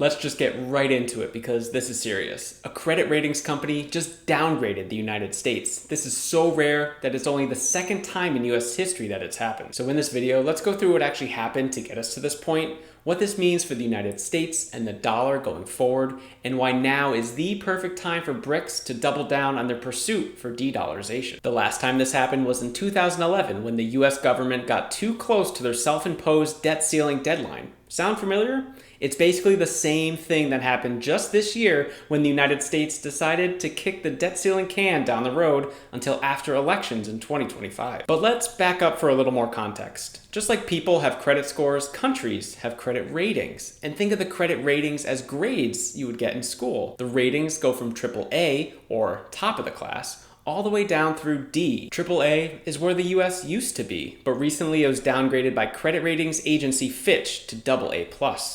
Let's just get right into it because this is serious. A credit ratings company just downgraded the United States. This is so rare that it's only the second time in US history that it's happened. So in this video, let's go through what actually happened to get us to this point, what this means for the United States and the dollar going forward, and why now is the perfect time for BRICS to double down on their pursuit for de-dollarization. The last time this happened was in 2011 when the US government got too close to their self-imposed debt ceiling deadline. Sound familiar? It's basically the same thing that happened just this year when the United States decided to kick the debt ceiling can down the road until after elections in 2025. But let's back up for a little more context. Just like people have credit scores, countries have credit ratings. And think of the credit ratings as grades you would get in school. The ratings go from AAA, or top of the class, all the way down through D. AAA is where the US used to be, but recently it was downgraded by credit ratings agency Fitch to AA+,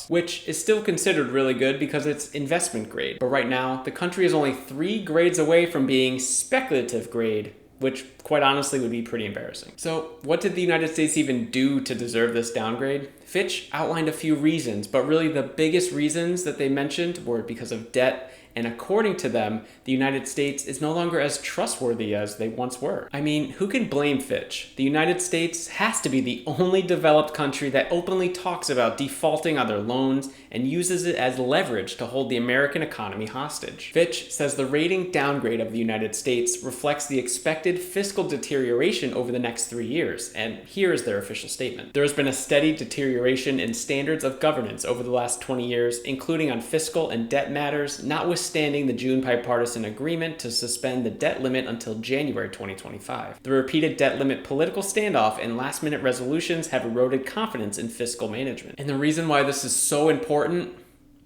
which is still considered really good because it's investment grade. But right now, the country is only 3 grades away from being speculative grade, which quite honestly would be pretty embarrassing. So what did the United States even do to deserve this downgrade? Fitch outlined a few reasons, but really the biggest reasons that they mentioned were because of debt. And according to them, the United States is no longer as trustworthy as they once were. I mean, who can blame Fitch? The United States has to be the only developed country that openly talks about defaulting on their loans and uses it as leverage to hold the American economy hostage. Fitch says the rating downgrade of the United States reflects the expected fiscal deterioration over the next 3 years. And here is their official statement. There has been a steady deterioration in standards of governance over the last 20 years, including on fiscal and debt matters, notwithstanding the June bipartisan agreement to suspend the debt limit until January 2025. The repeated debt limit political standoff and last-minute resolutions have eroded confidence in fiscal management. And the reason why this is so important?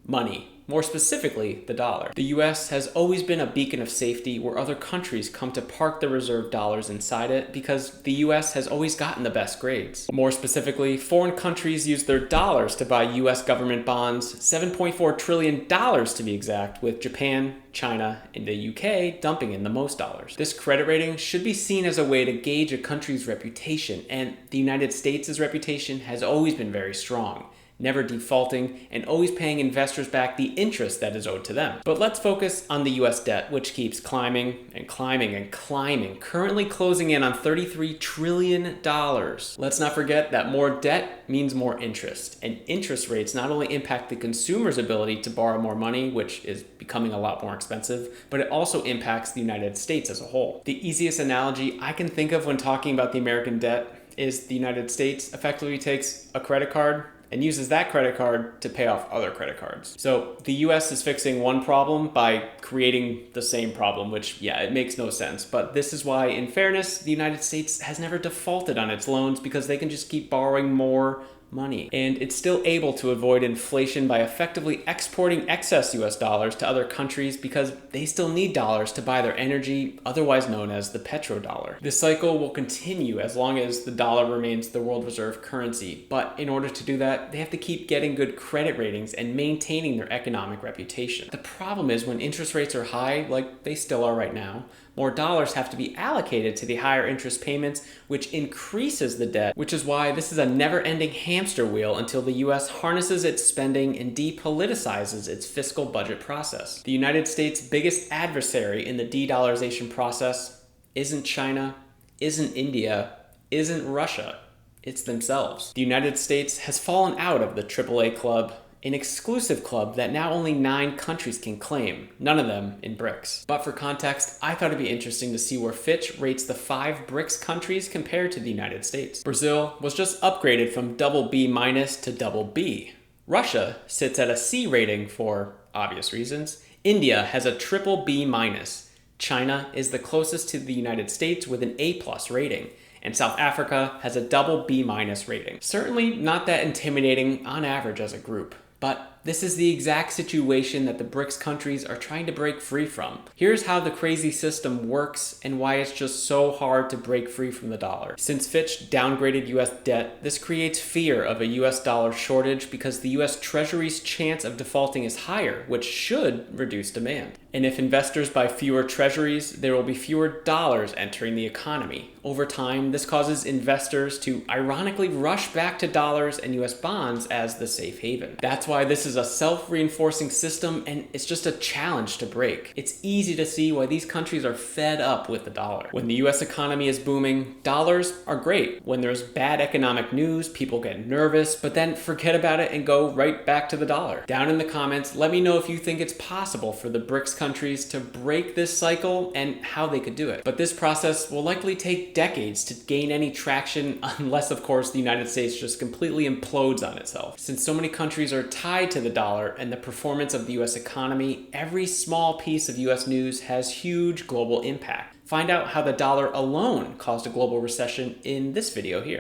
Money. More specifically, the dollar. The US has always been a beacon of safety where other countries come to park their reserve dollars inside it because the US has always gotten the best grades. More specifically, foreign countries use their dollars to buy US government bonds, $7.4 trillion to be exact, with Japan, China, and the UK dumping in the most dollars. This credit rating should be seen as a way to gauge a country's reputation, and the United States' reputation has always been very strong, never defaulting, and always paying investors back the interest that is owed to them. But let's focus on the US debt, which keeps climbing and climbing and climbing, currently closing in on $33 trillion. Let's not forget that more debt means more interest, and interest rates not only impact the consumer's ability to borrow more money, which is becoming a lot more expensive, but it also impacts the United States as a whole. The easiest analogy I can think of when talking about the American debt is the United States effectively takes a credit card and uses that credit card to pay off other credit cards. So the US is fixing one problem by creating the same problem, which, yeah, it makes no sense. But this is why, in fairness, the United States has never defaulted on its loans because they can just keep borrowing more money. And it's still able to avoid inflation by effectively exporting excess US dollars to other countries because they still need dollars to buy their energy, otherwise known as the petrodollar. This cycle will continue as long as the dollar remains the world reserve currency. But in order to do that, they have to keep getting good credit ratings and maintaining their economic reputation. The problem is when interest rates are high, like they still are right now, more dollars have to be allocated to the higher interest payments, which increases the debt, which is why this is a never-ending hamster wheel until the US harnesses its spending and depoliticizes its fiscal budget process. The United States' biggest adversary in the de-dollarization process isn't China, isn't India, isn't Russia. It's themselves. The United States has fallen out of the AAA club, an exclusive club that now only 9 countries can claim, none of them in BRICS. But for context, I thought it'd be interesting to see where Fitch rates the 5 BRICS countries compared to the United States. Brazil was just upgraded from BB- to BB. Russia sits at a C rating for obvious reasons. India has a BBB-. China is the closest to the United States with an A+ rating. And South Africa has a BB- rating. Certainly not that intimidating on average as a group, but this is the exact situation that the BRICS countries are trying to break free from. Here's how the crazy system works and why it's just so hard to break free from the dollar. Since Fitch downgraded US debt, this creates fear of a US dollar shortage because the US Treasury's chance of defaulting is higher, which should reduce demand. And if investors buy fewer treasuries, there will be fewer dollars entering the economy. Over time, this causes investors to ironically rush back to dollars and US bonds as the safe haven. That's why this is is a self-reinforcing system, and it's just a challenge to break. It's easy to see why these countries are fed up with the dollar. When the US economy is booming, dollars are great. When there's bad economic news, people get nervous, but then forget about it and go right back to the dollar. Down in the comments, let me know if you think it's possible for the BRICS countries to break this cycle and how they could do it. But this process will likely take decades to gain any traction unless, of course, the United States just completely implodes on itself. Since so many countries are tied to the dollar and the performance of the US economy, every small piece of US news has huge global impact. Find out how the dollar alone caused a global recession in this video here.